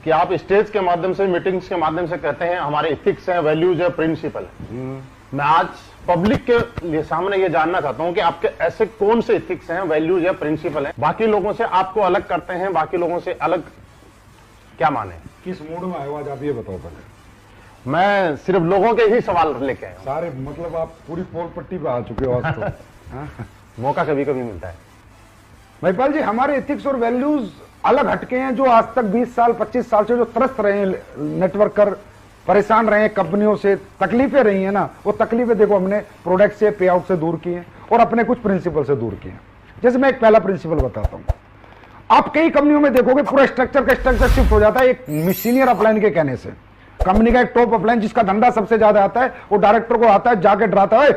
कि आप स्टेज के माध्यम से, मीटिंग्स के माध्यम से कहते हैं हमारे इथिक्स हैं, वैल्यूज है, प्रिंसिपल है। मैं आज पब्लिक के लिए सामने ये जानना चाहता हूं कि आपके ऐसे कौन से इथिक्स हैं, वैल्यूज या प्रिंसिपल हैं, बाकी लोगों से आपको अलग करते हैं, बाकी लोगों से अलग क्या माने? किस मूड में आए आज आप ये बताओ पहले। मैं सिर्फ लोगों के ही सवाल लेके आया हूं। सारे मतलब आप पूरी पोल पट्टी पे आ चुके हो आज तो। हाँ? मौका कभी कभी मिलता है। महिपाल जी, हमारे एथिक्स और वैल्यूज अलग हटके हैं। जो आज तक 20 साल 25 साल से जो त्रस्त रहे हैं नेटवर्क कर, परेशान रहे हैं कंपनियों से, तकलीफें रही हैं ना, वो तकलीफें देखो हमने प्रोडक्ट से, पे आउट से दूर की हैं और अपने कुछ प्रिंसिपल से दूर किए हैं। जैसे मैं एक पहला प्रिंसिपल बताता हूं। आप कई कंपनियों में देखोगे पूरा स्ट्रक्चर का स्ट्रक्चर शिफ्ट हो जाता है एक सीनियर अपलाइन के कहने से। कंपनी का एक टॉप अपलाइन जिसका धंधा सबसे ज्यादा आता है, वो डायरेक्टर को आता है, जाके डराता है,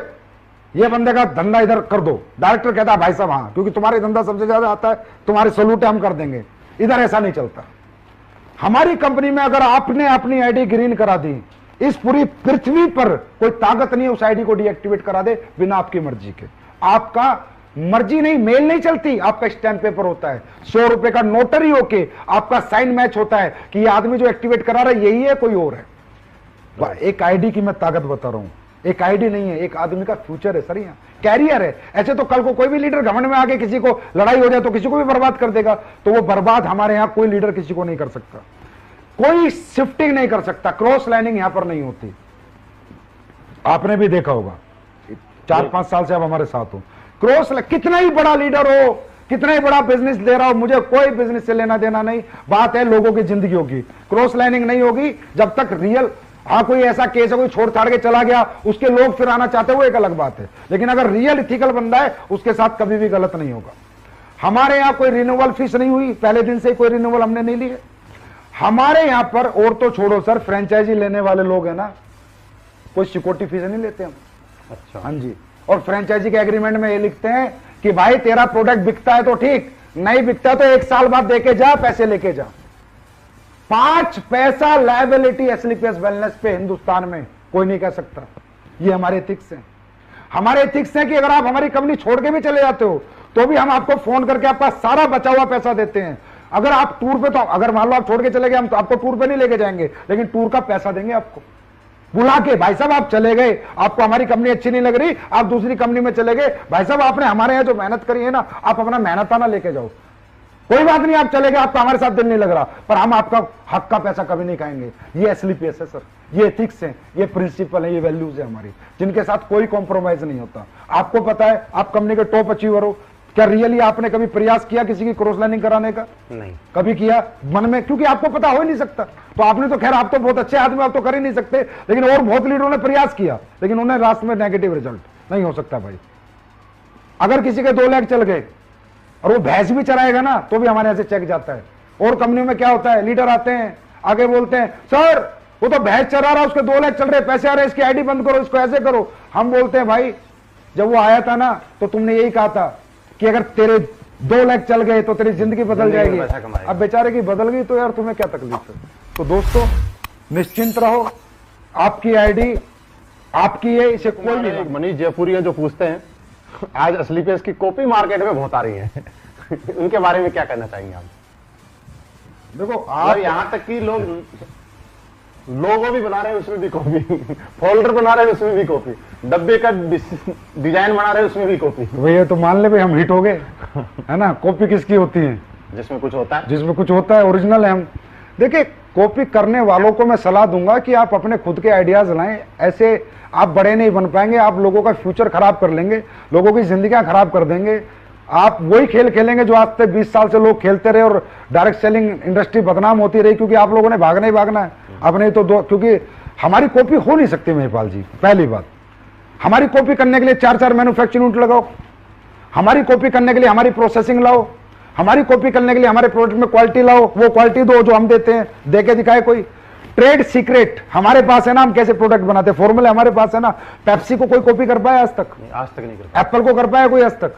ये बंदे का धंधा इधर कर दो। डायरेक्टर कहता है भाई साहब हाँ, क्योंकि तुम्हारे धंधा सबसे ज्यादा आता है, तुम्हारे सॉल्यूट हम कर देंगे। इधर ऐसा नहीं चलता। हमारी कंपनी में अगर आपने अपनी आईडी ग्रीन करा दी, इस पूरी पृथ्वी पर कोई ताकत नहीं है उस आईडी को डीएक्टिवेट करा दे बिना आपकी मर्जी के। आपका मर्जी नहीं, मेल नहीं चलती, आपका स्टैंप पेपर होता है, 100 रुपए का नोटरी होके आपका साइन मैच होता है कि ये आदमी जो एक्टिवेट करा रहा है यही है, कोई और है। एक आईडी की मैं ताकत बता रहा हूं। एक आईडी नहीं है, एक आदमी का फ्यूचर है सर, यहाँ कैरियर है। ऐसे तो कल को कोई भी लीडर घमंड में आके किसी को लड़ाई हो जाए तो किसी को भी बर्बाद कर देगा, तो वो बर्बाद हमारे यहाँ कोई लीडर किसी को नहीं कर सकता। कोई शिफ्टिंग नहीं कर सकता, क्रॉस लाइनिंग यहां पर नहीं होती। आपने भी देखा होगा, 4-5 साल से आप हमारे साथ हो। क्रॉस, कितना ही बड़ा लीडर हो, कितना ही बड़ा बिजनेस दे रहा हो, मुझे कोई बिजनेस से लेना देना नहीं। बात है लोगों की जिंदगियों की। क्रॉस लाइनिंग नहीं होगी जब तक रियल, हाँ कोई ऐसा केस है कोई छोड़ छाड़ के चला गया, उसके लोग फिर आना चाहते हैं, वो एक अलग बात है। लेकिन अगर रियल इथिकल बंदा है उसके साथ कभी भी गलत नहीं होगा। हमारे यहाँ कोई रिन्यूअल फीस नहीं हुई, पहले दिन से कोई रिन्यूअल हमने नहीं ली है हमारे यहाँ पर। और तो छोड़ो सर, फ्रेंचाइजी लेने वाले लोग है ना, कोई सिक्योरिटी फीस नहीं लेते हम। अच्छा। हाँ जी। और फ्रेंचाइजी के एग्रीमेंट में ये लिखते हैं कि भाई तेरा प्रोडक्ट बिकता है तो ठीक, नहीं बिकता तो 1 साल बाद देके जा, पैसे लेके जा। 5 पैसा लायबिलिटी एसलीपीएस वेलनेस पे हिंदुस्तान में कोई नहीं कह सकता। ये हमारे एथिक्स हैं। हमारे एथिक्स हैं कि अगर आप हमारी कंपनी छोड़ के भी चले जाते हो तो भी हम आपको फोन करके आपका सारा बचा हुआ पैसा देते हैं। अगर आप टूर पे, तो अगर मान लो आप छोड़ के चले गए, हम तो आपको टूर पे नहीं लेके जाएंगे, लेकिन टूर का पैसा देंगे आपको बुला के। भाई साहब आप चले गए, आपको हमारी कंपनी अच्छी नहीं लग रही, आप दूसरी कंपनी में चले गए, भाई साहब आपने हमारे यहाँ जो मेहनत करी है ना, आप अपना मेहनताना लेके जाओ। कोई बात नहीं, आप चले गए, आपका हमारे साथ दिल नहीं लग रहा, पर हम आपका हक का पैसा कभी नहीं खाएंगे। ये एसलीपीएस है सर, ये एथिक्स है, ये प्रिंसिपल है, ये वैल्यूज है हमारी, जिनके साथ कोई कॉम्प्रोमाइज नहीं होता। आपको पता है आप कंपनी के टॉप अचीवर हो, क्या रियली आपने कभी प्रयास किया किसी की क्रॉस लाइनिंग कराने का? नहीं कभी किया मन में? क्योंकि आपको पता हो ही नहीं सकता। तो आपने तो खैर, आप तो बहुत अच्छे आदमी, आप तो कर ही नहीं सकते, लेकिन और बहुत लीडरों ने प्रयास किया, लेकिन उन्हें रास्ते में नेगेटिव रिजल्ट। नहीं हो सकता भाई। अगर किसी के 2 लाख चल गए और वो भैंस भी चराएगा ना, तो भी हमारे यहाँ से चेक जाता है। और कंपनियों में क्या होता है, लीडर आते हैं आगे बोलते हैं सर वो तो भैंस चरा रहा, उसके 2 लाख चल रहे, पैसे आ रहे, इसकी आईडी बंद करो, इसको ऐसे करो। हम बोलते हैं भाई जब वो आया था ना तो तुमने यही कहा था कि अगर तेरे 2 लाख चल गए तो तेरी जिंदगी बदल जाएगी। अब बेचारे की बदल गई तो यार तुम्हें क्या तकलीफ है? तो दोस्तों निश्चिंत रहो, आपकी आईडी आपकी है, इसे कोई नहीं। मनीष जयपुरिया जो पूछते हैं आज एसलीपीएस की कॉपी मार्केट में बहुत आ रही है उनके बारे में क्या कहना चाहेंगे आप? देखो आप यहाँ तक कि लोगो भी बना रहे हैं उसमें भी कॉपी, फोल्डर बना रहे हैं उसमें भी कॉपी, डब्बे का डिजाइन बना रहे हैं उसमें भी कॉपी। भैया तो मान ले भाई हम हिट हो गए है ना। कॉपी किसकी होती है? जिसमें कुछ होता है, जिसमें कुछ होता है, ओरिजिनल है हम। देखिए कॉपी करने वालों को मैं सलाह दूंगा कि आप अपने खुद के आइडियाज लाएं। ऐसे आप बड़े नहीं बन पाएंगे, आप लोगों का फ्यूचर खराब कर लेंगे, लोगों की जिंदगियां खराब कर देंगे। आप वही खेल खेलेंगे जो आज तक 20 साल से लोग खेलते रहे और डायरेक्ट सेलिंग इंडस्ट्री बदनाम होती रही, क्योंकि आप लोगों ने भागना ही भागना है। अब नहीं तो क्योंकि हमारी कॉपी हो नहीं सकती महिपाल जी। पहली बात, हमारी कॉपी करने के लिए 4-4 मैन्युफैक्चरिंग यूनिट लगाओ, हमारी कॉपी करने के लिए हमारी प्रोसेसिंग लाओ, हमारी कॉपी करने के लिए हमारे प्रोडक्ट में क्वालिटी लाओ, वो क्वालिटी दो जो हम देते हैं, दे के दिखाए कोई। ट्रेड सीक्रेट हमारे पास है ना, हम कैसे प्रोडक्ट बनाते हैं, फॉर्मूला हमारे पास है ना। पेप्सी को कोई कॉपी कर पाया आज तक? आज तक नहीं कर पाया। एप्पल को कर पाया कोई आज तक?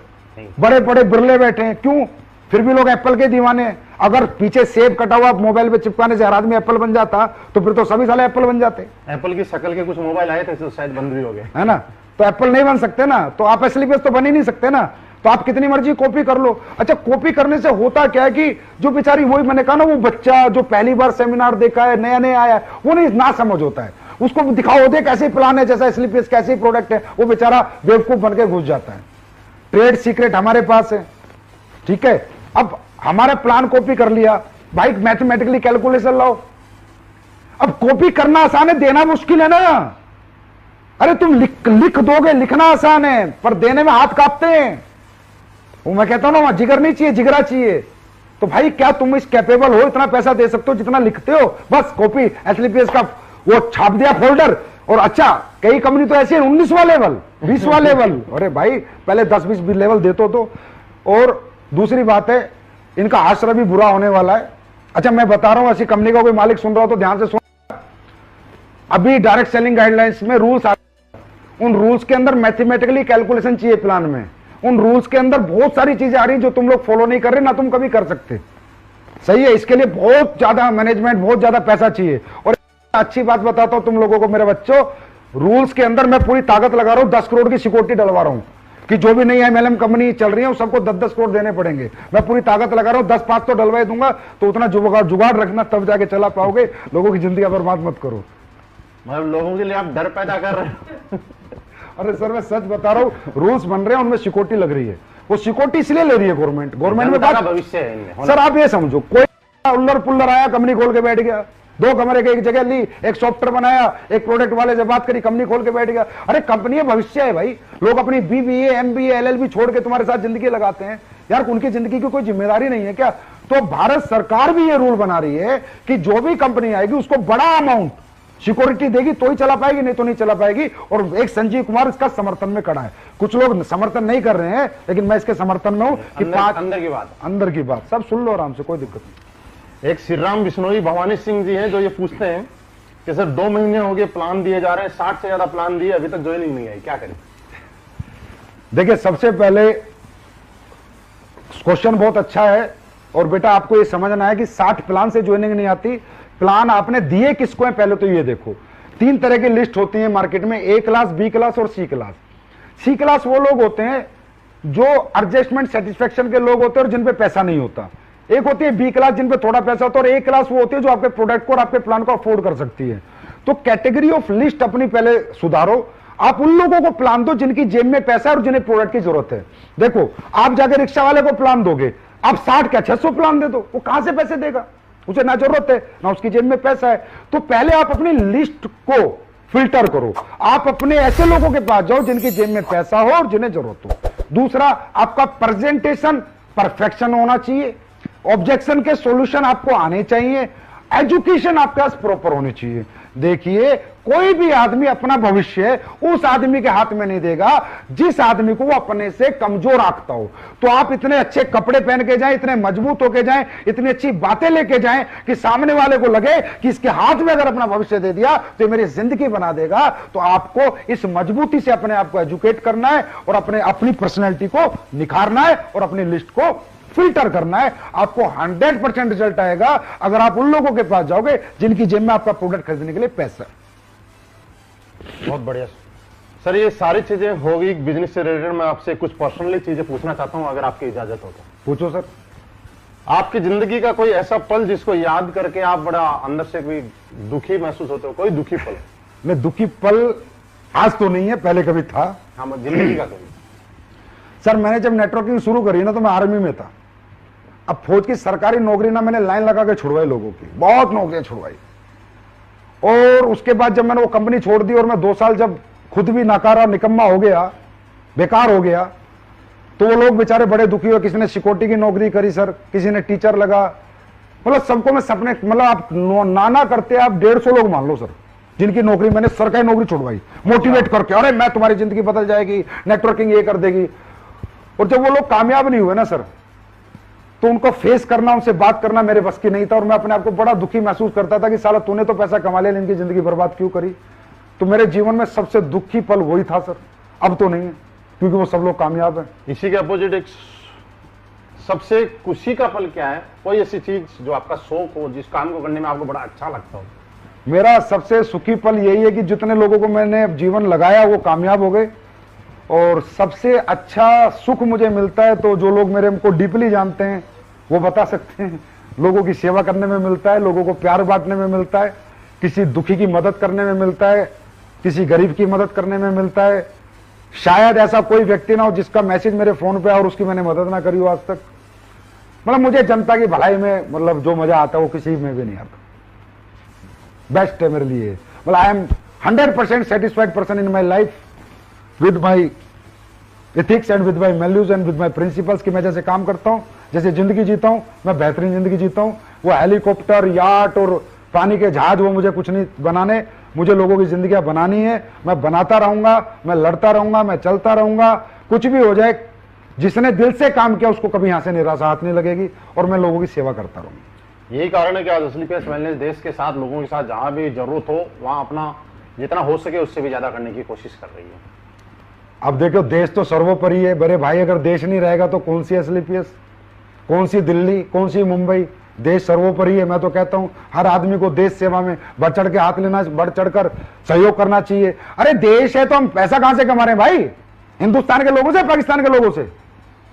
बड़े बड़े बिरले बैठे हैं, क्यों? फिर भी लोग एप्पल के दीवाने हैं। अगर पीछे सेब कटा हुआ मोबाइल पे चिपकाने से हर आदमी एप्पल बन जाता तो फिर तो सभी साले एप्पल बन जाते। एप्पल की शक्ल के कुछ मोबाइल आए थे तो शायद बंद भी हो गए, है ना। तो एप्पल नहीं बन सकते ना, तो आप एसलीपीएस तो बन ही नहीं सकते ना। तो आप कितनी मर्जी कॉपी कर लो। अच्छा, कॉपी करने से होता क्या है कि जो बेचारी, वही मैंने कहा ना, वो बच्चा जो पहली बार सेमिनार देखा है, नया नया आया है, वो नहीं ना समझ होता है, उसको दिखाओ दे कैसे प्लान है, जैसा स्लीपियस कैसे प्रोडक्ट है, वो बेचारा बेवकूफ बनकर घुस जाता है। ट्रेड सीक्रेट हमारे पास है, ठीक है। अब हमारा प्लान कॉपी कर लिया भाई, मैथमेटिकली कैलकुलेशन लाओ। अब कॉपी करना आसान है, देना मुश्किल है ना। अरे तुम लिख दोगे, लिखना आसान है, पर देने में हाथ कांपते हैं। वो मैं कहता हूं ना, वहां जिगर नहीं चाहिए, जिगरा चाहिए। तो भाई क्या तुम इस कैपेबल हो, इतना पैसा दे सकते हो जितना लिखते हो? बस कॉपी एसलीपीएस का वो छाप दिया फोल्डर, और अच्छा कई कंपनी तो ऐसे 19वां लेवल, 20वां लेवल। अरे भाई पहले 10-20 लेवल देते तो। और दूसरी बात है, इनका आश्रय भी बुरा होने वाला है। अच्छा मैं बता रहा हूं, ऐसी कंपनी का कोई मालिक सुन रहा हो तो ध्यान से सुन। अभी डायरेक्ट सेलिंग गाइडलाइंस में रूल्स आ, उन रूल्स के अंदर मैथमेटिकली कैलकुलेशन चाहिए प्लान में। उन रूल्स के अंदर बहुत सारी चीजें आ रही जो तुम लोग फॉलो नहीं कर रहे, ना तुम कभी कर सकते। सही है, इसके लिए बहुत ज्यादा मैनेजमेंट, बहुत ज्यादा पैसा चाहिए। और अच्छी बात बताता हूं तुम लोगों को मेरे बच्चों, रूल्स के अंदर मैं पूरी ताकत लगा रहा हूं, 10 करोड़ की सिक्योरिटी डलवा रहा हूं कि जो भी नई एमएलएम कंपनी चल रही है सबको 10-10 करोड़ देने पड़ेंगे। मैं पूरी ताकत लगा रहा हूं, 10-5 तो डलवा दूंगा, तो उतना जुगाड़ रखना, तब जाके चला पाओगे। लोगों की जिंदगी बर्बाद मत करो। मतलब लोगों के लिए आप डर पैदा कर रहे हो। अरे सर मैं सच बता रहा हूं, रूल्स बन रहे हैं, उनमें सिक्योरिटी लग रही है। वो सिक्योरिटी इसलिए ले रही है गवर्नमेंट में बात भविष्य है इनमें। सर आप ये समझो, कोई उल्लर पुल्लर आया, कंपनी खोल के बैठ गया, 2 कमरे के एक जगह ली, एक सॉफ्टवेयर बनाया, एक प्रोडक्ट वाले से बात करी, कंपनी खोल के बैठ गया। अरे कंपनी भविष्य है भाई। लोग अपनी बीबीए, एमबीए, एलएलबी छोड़ के तुम्हारे साथ जिंदगी लगाते हैं यार, उनकी जिंदगी की कोई जिम्मेदारी नहीं है क्या? तो भारत सरकार भी ये रूल बना रही है कि जो भी कंपनी आएगी उसको बड़ा अमाउंट सिक्योरिटी देगी तो ही चला पाएगी, नहीं तो नहीं चला पाएगी। और एक संजीव कुमार इसका समर्थन में खड़ा है। कुछ लोग समर्थन नहीं कर रहे हैं, लेकिन मैं इसके समर्थन में हूं कि अंदर की बात सब सुन लो आराम से, कोई दिक्कत नहीं। एक श्री राम बिश्नोई भवानी सिंह जी हैं जो ये पूछते हैं कि सर 2 महीने हो गए प्लान दिए जा रहे हैं, 60 से ज्यादा प्लान दिए, अभी तक ज्वाइनिंग नहीं आई, क्या करें? देखिए सबसे पहले क्वेश्चन बहुत अच्छा है, और बेटा आपको ये समझना है कि 60 प्लान से ज्वाइनिंग नहीं आती। प्लान आपने दिए किसको है पहले तो ये देखो। 3 तरह की लिस्ट होती है मार्केट में, ए क्लास, बी क्लास और सी क्लास। सी क्लास वो लोग होते हैं जो एडजस्टमेंट सेटिस्फेक्शन के लोग होते हैं और जिन पे पैसा नहीं होता। एक होती है बी क्लास जिन पे थोड़ा पैसा होता है, और ए क्लास वो होती है जो आपके प्रोडक्ट को और आपके प्लान को अफोर्ड कर सकती है। तो कैटेगरी ऑफ लिस्ट अपनी पहले सुधारो। आप उन लोगों को प्लान दो जिनकी जेब में पैसा है और जिन्हें प्रोडक्ट की जरूरत है। देखो आप जाके रिक्शा वाले को प्लान दोगे, आप 60 क्या 600 प्लान दे दो, वो कहां से पैसे देगा? उसे ना जरूरत है ना उसकी जेब में पैसा है। तो पहले आप अपनी लिस्ट को फिल्टर करो। आप अपने ऐसे लोगों के पास जाओ जिनकी जेब में पैसा हो और जिन्हें जरूरत हो। दूसरा, आपका प्रेजेंटेशन परफेक्शन होना चाहिए, ऑब्जेक्शन के सॉल्यूशन आपको आने चाहिए, एजुकेशन आपके पास प्रॉपर होनी चाहिए। देखिए कोई भी आदमी अपना भविष्य उस आदमी के हाथ में नहीं देगा जिस आदमी को वो अपने से कमजोर आंकता हो। तो आप इतने अच्छे कपड़े पहन के जाएं, इतने मजबूत होके जाएं, इतनी अच्छी बातें लेके जाएं कि सामने वाले को लगे कि इसके हाथ में अगर अपना भविष्य दे दिया तो ये मेरी जिंदगी बना देगा। तो आपको इस मजबूती से अपने आप को एजुकेट करना है और अपनी पर्सनैलिटी को निखारना है और अपनी लिस्ट को फिल्टर करना है। आपको 100% रिजल्ट आएगा अगर आप उन लोगों के पास जाओगे जिनकी जेब में आपका प्रोडक्ट खरीदने के लिए पैसा है। बहुत बढ़िया सर, ये सारी चीजें होगी बिजनेस से रिलेटेड। मैं आपसे कुछ पर्सनली चीजें पूछना चाहता हूं, अगर आपकी इजाजत हो तो। पूछो सर। आपकी जिंदगी का कोई ऐसा पल जिसको याद करके आप बड़ा अंदर से कोई दुखी महसूस होते हो, कोई दुखी पल? मैं दुखी पल आज तो नहीं है, पहले कभी था। हाँ, जिंदगी का कोई। सर मैंने जब नेटवर्किंग शुरू करी ना तो मैं आर्मी में था। अब फौज की सरकारी नौकरी ना मैंने लाइन लगा के छुड़वाई लोगों की, बहुत नौकरियां छुड़वाई। और उसके बाद जब मैंने वो कंपनी छोड़ दी और मैं 2 साल जब खुद भी नाकारा निकम्मा हो गया, बेकार हो गया, तो वो लोग बेचारे बड़े दुखी हुए। किसी ने सिक्योरिटी की नौकरी करी सर, किसी ने टीचर लगा, मतलब सबको मैं सपने, मतलब आप नाना करते आप 150 लोग मान लो सर जिनकी नौकरी मैंने सरकारी नौकरी छुड़वाई मोटिवेट करके, अरे मैं तुम्हारी जिंदगी बदल जाएगी, नेटवर्किंग ये कर देगी। और जब वो लोग कामयाब नहीं हुए ना सर, तो उनको फेस करना, उनसे बात करना मेरे बस की नहीं था। और मैं अपने आप को बड़ा दुखी महसूस करता था कि साला तूने तो पैसा कमा लिया, इनकी जिंदगी बर्बाद क्यों करी। तो मेरे जीवन में सबसे दुखी पल वही था सर। अब तो नहीं है क्योंकि वो सब लोग कामयाब हैं। इसी के अपोजिट एक सबसे खुशी का पल क्या है? कोई ऐसी चीज जो आपका शौक हो, जिस काम को करने में आपको बड़ा अच्छा लगता हो? मेरा सबसे सुखी पल यही है कि जितने लोगों को मैंने जीवन लगाया वो कामयाब हो गए, और सबसे अच्छा सुख मुझे मिलता है तो जो लोग मेरे को डीपली जानते हैं वो बता सकते हैं, लोगों की सेवा करने में मिलता है, लोगों को प्यार बांटने में मिलता है, किसी दुखी की मदद करने में मिलता है, किसी गरीब की मदद करने में मिलता है। शायद ऐसा कोई व्यक्ति ना हो जिसका मैसेज मेरे फोन पे और उसकी मैंने मदद ना करी हो आज तक। मतलब मुझे जनता की भलाई में मतलब जो मजा आता है वो किसी में भी नहीं आता। बेस्ट है मेरे लिए। मतलब I am 100% satisfied person in my life with my ethics and with my values and with my principles की मैं जैसे काम करता हूं, जैसे जिंदगी जीता हूं, मैं बेहतरीन जिंदगी जीता हूं। वो हेलीकॉप्टर, याट और पानी के जहाज वो मुझे कुछ नहीं बनाने, मुझे लोगों की जिंदगियां बनानी है। मैं बनाता रहूंगा, मैं लड़ता रहूंगा, मैं चलता रहूंगा, कुछ भी हो जाए। जिसने दिल से काम किया उसको कभी यहां से निराशा हाथ नहीं लगेगी और मैं लोगों की सेवा करता रहूंगा। यही कारण है कि आज स्लीपियस वेलनेस देश के साथ, लोगों के साथ जहां भी जरूरत हो वहां अपना जितना हो सके उससे भी ज्यादा करने की कोशिश कर रही है। अब देखो, देश तो सर्वोपरि है बड़े भाई। अगर देश नहीं रहेगा तो कौन सी एसलीपीएस, कौन सी दिल्ली, कौन सी मुंबई? देश सर्वोपरि है। मैं तो कहता हूं हर आदमी को देश सेवा में बढ़ चढ़ के हाथ लेना, बढ़ चढ़कर सहयोग करना चाहिए। अरे देश है तो हम पैसा कहां से कमा रहे हैं भाई? हिंदुस्तान के लोगों से, पाकिस्तान के लोगों से?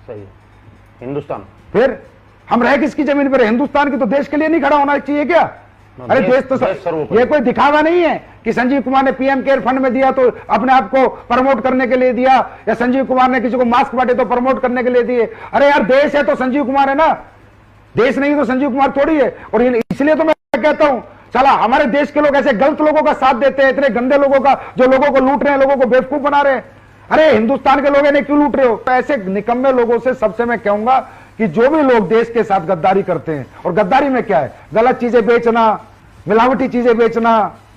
सही है, हिंदुस्तान। फिर हम रहे किसकी जमीन पर? हिंदुस्तान की। तो देश के लिए नहीं खड़ा होना चाहिए क्या? अरे देश तो ये कोई दिखावा नहीं है कि संजीव कुमार ने पीएम केयर फंड में दिया तो अपने आप को प्रमोट करने के लिए दिया, या संजीव कुमार ने किसी को मास्क बांटे तो प्रमोट करने के लिए दिए। अरे यार देश है तो संजीव कुमार है ना, देश नहीं तो संजीव कुमार थोड़ी है। और इसलिए तो मैं कहता हूं चला हमारे देश के लोग ऐसे गलत लोगों का साथ देते हैं, इतने गंदे लोगों का जो लोगों को लूट रहे हैं, लोगों को बेवकूफ बना रहे हैं। अरे हिंदुस्तान के लोग इन्हें क्यों लूट रहे हो? ऐसे निकम्मे लोगों से सबसे मैं कहूंगा कि जो भी लोग देश के साथ गद्दारी करते हैं, और गद्दारी में क्या है? गलत चीजें बेचना, मिलावटी चीजें बेचना,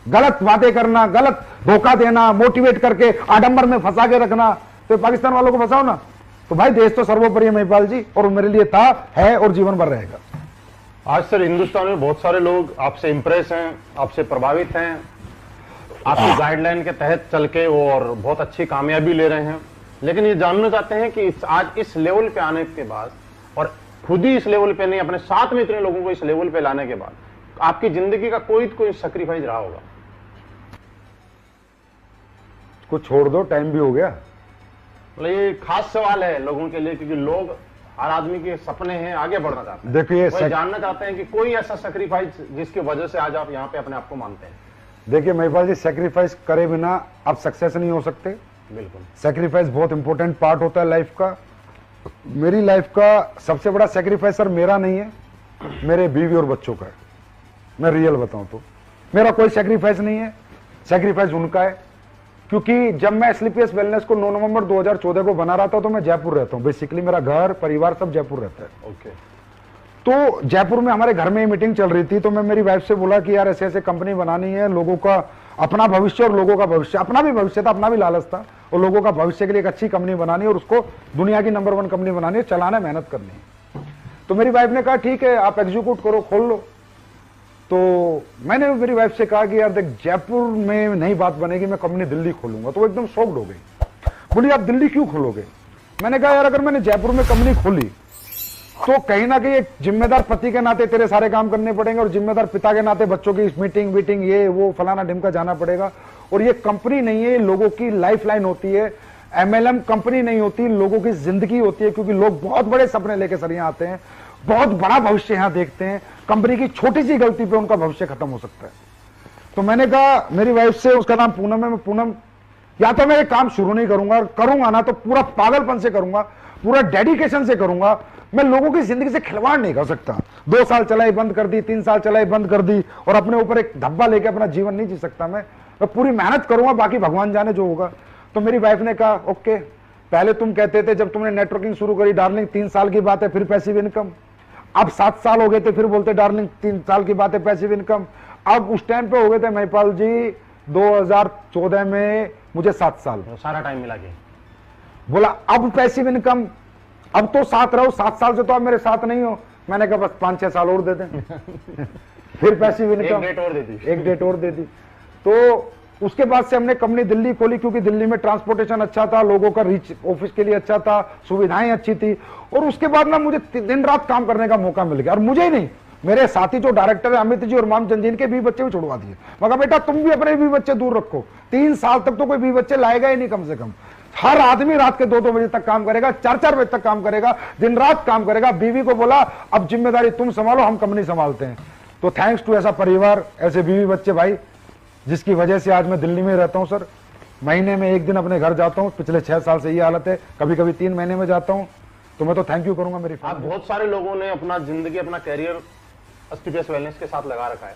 गलत वादे करना, गलत धोखा देना, मोटिवेट करके आडंबर में फंसा के रखना। तो पाकिस्तान वालों को फंसाओ ना। तो भाई देश तो सर्वोपरि है महिपाल जी, और मेरे लिए था, है और जीवन भर रहेगा। आज सर हिंदुस्तान में बहुत सारे लोग आपसे इंप्रेस हैं, आपसे प्रभावित हैं, आपकी गाइडलाइन के तहत चल के और बहुत अच्छी कामयाबी ले रहे हैं। लेकिन ये जानना चाहते हैं कि आज इस लेवल पे आने के बाद, और खुद ही इस लेवल पे नहीं, अपने साथ में इतने लोगों को इस लेवल पे लाने के बाद आपकी जिंदगी का कोई सैक्रिफाइस रहा होगा? कुछ छोड़ दो, टाइम भी हो गया। मतलब ये खास सवाल है लोगों के लिए, क्योंकि लोग, हर आदमी के सपने हैं, आगे बढ़ना चाहते हैं। देखिए, वो जानना चाहते हैं कि कोई ऐसा सैक्रिफाइस जिसकी वजह से आज आप यहाँ पे अपने आप को मानते हैं। देखिए महिपाल जी, सैक्रिफाइस करे बिना आप सक्सेस नहीं हो सकते। बिल्कुल, सैक्रिफाइस बहुत इंपॉर्टेंट पार्ट होता है लाइफ का। मेरी लाइफ का सबसे बड़ा सैक्रिफाइस सर मेरा नहीं है, मेरे बीवी और बच्चों का है। मैं रियल बताऊं तो मेरा कोई सैक्रिफाइस नहीं है, सैक्रिफाइस उनका है। क्योंकि जब मैं स्लीपियस वेलनेस को 9 नवंबर 2014 को बना रहा था तो मैं जयपुर रहता हूं। बेसिकली मेरा घर परिवार सब जयपुर रहता है। ओके। तो जयपुर में हमारे घर में मीटिंग चल रही थी, तो मैं मेरी वाइफ से बोला कि यार ऐसे ऐसे कंपनी बनानी है, लोगों का अपना भविष्य और लोगों का भविष्य, अपना भी भविष्य था, अपना भी लालच था, और लोगों का भविष्य के लिए एक अच्छी कंपनी बनानी है और उसको दुनिया की नंबर 1 कंपनी बनानी है, चलाना, मेहनत करनी है। तो मेरी वाइफ ने कहा ठीक है आप एग्जीक्यूट करो, खोल लो। तो मैंने मेरी वाइफ से कहा कि यार देख जयपुर में नहीं बात बनेगी, मैं कंपनी दिल्ली खोलूंगा। तो वो एकदम शॉक्ड हो गई, बोली आप दिल्ली क्यों खोलोगे? मैंने कहा यार अगर मैंने जयपुर में कंपनी खोली तो कहीं ना कहीं एक जिम्मेदार पति के नाते तेरे सारे काम करने पड़ेंगे, और जिम्मेदार पिता के नाते बच्चों की मीटिंग वीटिंग ये वो फलाना ढिमका जाना पड़ेगा। और ये कंपनी नहीं है, लोगों की लाइफ लाइन होती है। एमएलएम कंपनी नहीं होती, लोगों की जिंदगी होती है। क्योंकि लोग बहुत बड़े सपने लेके सर यहाँ आते हैं, बहुत बड़ा भविष्य यहाँ देखते हैं। कंपनी की छोटी सी गलती पे उनका भविष्य खत्म हो सकता है। तो मैंने कहा मेरी वाइफ से, उसका नाम पूनम है, मैं पूनम या तो मैं ये काम शुरू नहीं करूंगा, करूंगा ना तो पूरा पागलपन से करूंगा, पूरा डेडिकेशन से करूंगा। मैं लोगों की जिंदगी से खिलवाड़ नहीं कर सकता। 2 साल चलाई बंद कर दी, 3 साल चलाई बंद कर दी, और अपने ऊपर एक धब्बा लेके अपना जीवन नहीं जी सकता। मैं पूरी मेहनत करूंगा, बाकी भगवान जाने जो होगा। तो मेरी वाइफ ने कहा ओके, पहले तुम कहते थे जब तुमने नेटवर्किंग शुरू करी डार्लिंग 3 साल की बात है फिर पैसिव इनकम, अब 7 साल हो गए थे फिर बोलते डार्लिंग 3 साल की बात है पैसिव इनकम। अब उस टाइम पे हो गए थे महिपाल जी 2014 में मुझे 7 साल, सारा टाइम मिला के बोला अब पैसिव इनकम, अब तो साथ रहो, 7 साल से तो आप मेरे साथ नहीं हो। मैंने कहा बस 5-6 साल और दे दें फिर पैसिव इनकम, एक डेट और दे दी। तो उसके बाद से हमने कंपनी दिल्ली खोली, क्योंकि दिल्ली में ट्रांसपोर्टेशन अच्छा था, लोगों का रीच ऑफिस के लिए अच्छा था, सुविधाएं अच्छी थी। और उसके बाद ना मुझे दिन रात काम करने का मौका मिल गया। और मुझे ही नहीं, मेरे साथी जो डायरेक्टर है अमित जी और मामचंद जी, इनके भी बच्चे भी छुड़वा दिए। मगर बेटा तुम भी अपने भी बच्चे दूर रखो, 3 साल तक तो कोई भी बच्चे लाएगा ही नहीं कम से कम। हर आदमी रात के 2-2 बजे तक काम करेगा, 4-4 बजे तक काम करेगा, दिन रात काम करेगा। बीवी को बोला अब जिम्मेदारी तुम संभालो, हम कंपनी संभालते हैं। तो थैंक्स टू ऐसा परिवार, ऐसे बीवी बच्चे भाई, जिसकी वजह से आज मैं दिल्ली में रहता हूं सर। महीने में 1 दिन अपने घर जाता हूं। पिछले 6 साल से ये हालत है, कभी कभी 3 महीने में जाता हूं। तो मैं तो थैंक यू करूंगा मेरी आप बहुत सारे लोगों ने अपना जिंदगी, अपना कैरियर एसटीपीएस वेलनेस के साथ लगा रखा है।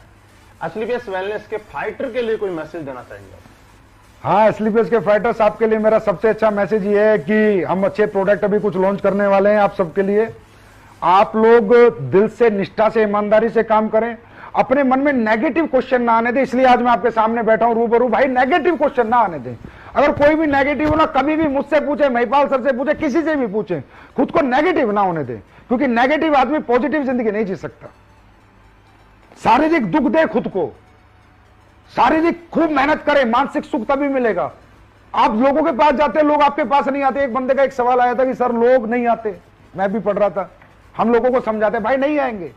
एसटीपीएस वेलनेस के फाइटर के लिए कोई मैसेज देना चाहेंगे? हाँ, एसटीपीएस के फाइटर्स आपके लिए मेरा सबसे अच्छा मैसेज ये है कि हम अच्छे प्रोडक्ट अभी कुछ लॉन्च करने वाले हैं आप सबके लिए। आप लोग दिल से, निष्ठा से, ईमानदारी से काम करें। अपने मन में नेगेटिव क्वेश्चन ना आने दें। इसलिए आज मैं आपके सामने बैठा हूं रूबरू। भाई नेगेटिव क्वेश्चन ना आने दें। अगर कोई भी नेगेटिव हो ना, कभी भी मुझसे पूछे, महिपाल सर से पूछे, किसी से भी पूछे, खुद को नेगेटिव ना होने दें। क्योंकि नेगेटिव आदमी पॉजिटिव जिंदगी नहीं जी सकता। शारीरिक दुख दे खुद को, शारीरिक खूब मेहनत करें, मानसिक सुख तभी मिलेगा। आप लोगों के पास जाते हैं, लोग आपके पास नहीं आते। एक बंदे का एक सवाल आया था कि सर लोग नहीं आते, मैं भी पढ़ रहा था। हम लोगों को समझाते भाई नहीं आएंगे।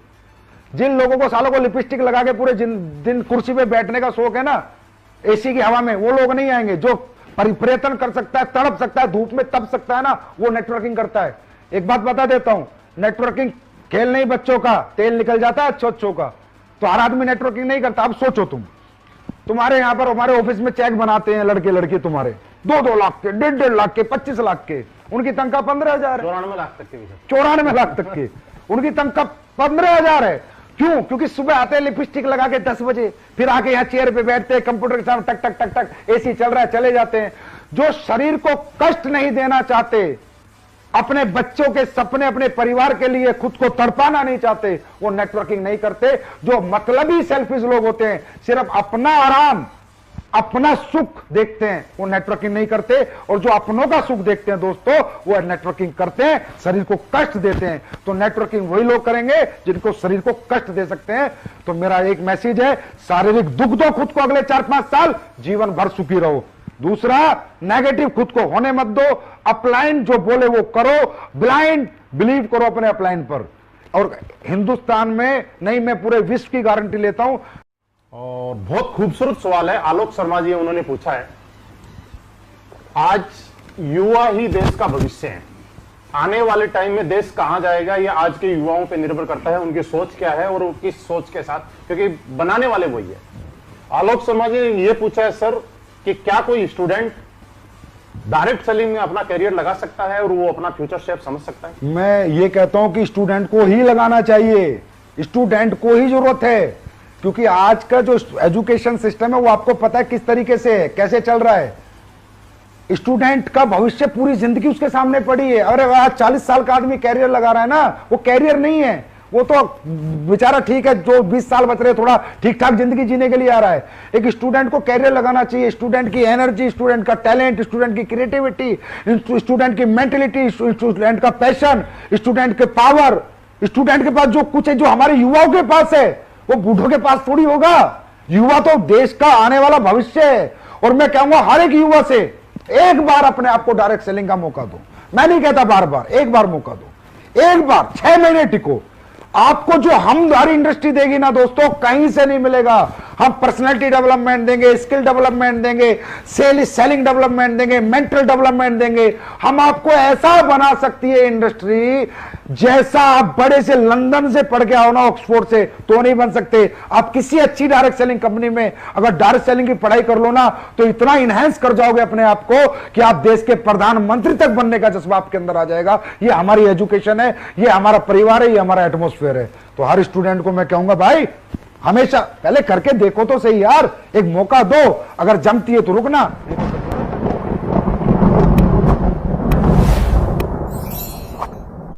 जिन लोगों को सालों को लिपस्टिक लगा के पूरे दिन कुर्सी पे बैठने का शौक है ना, एसी की हवा में, वो लोग नहीं आएंगे। जो परिवर्तन कर सकता है, तड़प सकता है, धूप में तप सकता है ना, वो नेटवर्किंग करता है। एक बात बता देता हूं, नेटवर्किंग खेल नहीं बच्चों का, तेल निकल जाता है अच्छों का। तो हर आदमी नेटवर्किंग नहीं करता। अब सोचो तुम्हारे यहां पर, हमारे ऑफिस में चेक बनाते हैं लड़के लड़की तुम्हारे 2-2 लाख के, 1.5 लाख के, 25 लाख के। उनकी तनख्वाह 15,000 है। 94 लाख तक के भी। 94 लाख तक के उनकी तनख्वाह 15,000 है। क्यों? क्योंकि सुबह आते हैं लिपस्टिक लगा के 10 बजे, फिर आके यहाँ चेयर पे बैठते हैं, कंप्यूटर के सामने टक टक टक टक, एसी चल रहा है, चले जाते हैं। जो शरीर को कष्ट नहीं देना चाहते, अपने बच्चों के सपने, अपने परिवार के लिए खुद को तड़पाना नहीं चाहते, वो नेटवर्किंग नहीं करते। जो मतलबी सेल्फिश लोग होते हैं, सिर्फ अपना आराम, अपना सुख देखते हैं, वो नेटवर्किंग नहीं करते। और जो अपनों का सुख देखते हैं दोस्तों, वो नेटवर्किंग करते हैं, शरीर को कष्ट देते हैं। तो नेटवर्किंग वही लोग करेंगे जिनको शरीर को कष्ट दे सकते हैं। तो मेरा एक मैसेज है, शारीरिक दुख दो खुद को अगले 4-5 साल, जीवन भर सुखी रहो। दूसरा, नेगेटिव खुद को होने मत दो। अपलाइन जो बोले वो करो, ब्लाइंड बिलीव करो अपने अपलाइन पर। और हिंदुस्तान में नहीं, मैं पूरे विश्व की गारंटी लेता हूं। और बहुत खूबसूरत सवाल है, आलोक शर्मा जी उन्होंने पूछा है। आज युवा ही देश का भविष्य है। आने वाले टाइम में देश कहां जाएगा, यह आज के युवाओं पर निर्भर करता है, उनकी सोच क्या है और किस सोच के साथ, क्योंकि बनाने वाले वही है। आलोक शर्मा जी ने यह पूछा है सर कि क्या कोई स्टूडेंट डायरेक्ट सेलिंग में अपना करियर लगा सकता है और वो अपना फ्यूचर शेप समझ सकता है? मैं ये कहता हूं कि स्टूडेंट को ही लगाना चाहिए, स्टूडेंट को ही जरूरत है। क्योंकि आज का जो एजुकेशन सिस्टम है वो आपको पता है किस तरीके से है, कैसे चल रहा है। स्टूडेंट का भविष्य, पूरी जिंदगी उसके सामने पड़ी है। अरे आज 40 साल का आदमी कैरियर लगा रहा है ना, वो कैरियर नहीं है, वो तो बेचारा ठीक है, जो 20 साल बच रहे थोड़ा ठीक ठाक जिंदगी जीने के लिए आ रहा है। एक स्टूडेंट को कैरियर लगाना चाहिए। स्टूडेंट की एनर्जी, स्टूडेंट का टैलेंट, स्टूडेंट की क्रिएटिविटी, स्टूडेंट की मेंटलिटी, स्टूडेंट का पैशन, स्टूडेंट के पावर, स्टूडेंट के पास जो कुछ है, जो हमारे युवाओं के पास है, वो बूढ़ों के पास थोड़ी होगा। युवा तो देश का आने वाला भविष्य है। और मैं कहूंगा हर एक युवा से एक बार अपने आप को डायरेक्ट सेलिंग का मौका दो। मैं नहीं कहता बार बार, एक बार मौका दो, एक बार 6 महीने टिको। आपको जो हमारी इंडस्ट्री देगी ना दोस्तों, कहीं से नहीं मिलेगा। हम पर्सनालिटी डेवलपमेंट देंगे, स्किल डेवलपमेंट देंगे, सेलिंग डेवलपमेंट देंगे, मेंटल डेवलपमेंट देंगे। हम आपको ऐसा बना सकती है इंडस्ट्री, जैसा आप बड़े से लंदन से पढ़ के आओ ना, ऑक्सफोर्ड से, तो नहीं बन सकते। आप किसी अच्छी डायरेक्ट सेलिंग कंपनी में अगर डायरेक्ट सेलिंग की पढ़ाई कर लो ना, तो इतना इनहेंस कर जाओगे अपने आप को कि आप देश के प्रधानमंत्री तक बनने का जज्बा आपके अंदर आ जाएगा। ये हमारी एजुकेशन है, ये हमारा परिवार है, ये हमारा एटमोस्फेयर है। तो हर स्टूडेंट को मैं कहूंगा भाई, हमेशा पहले करके देखो तो सही यार, एक मौका दो। अगर जमती है तो रुकना, नहीं तो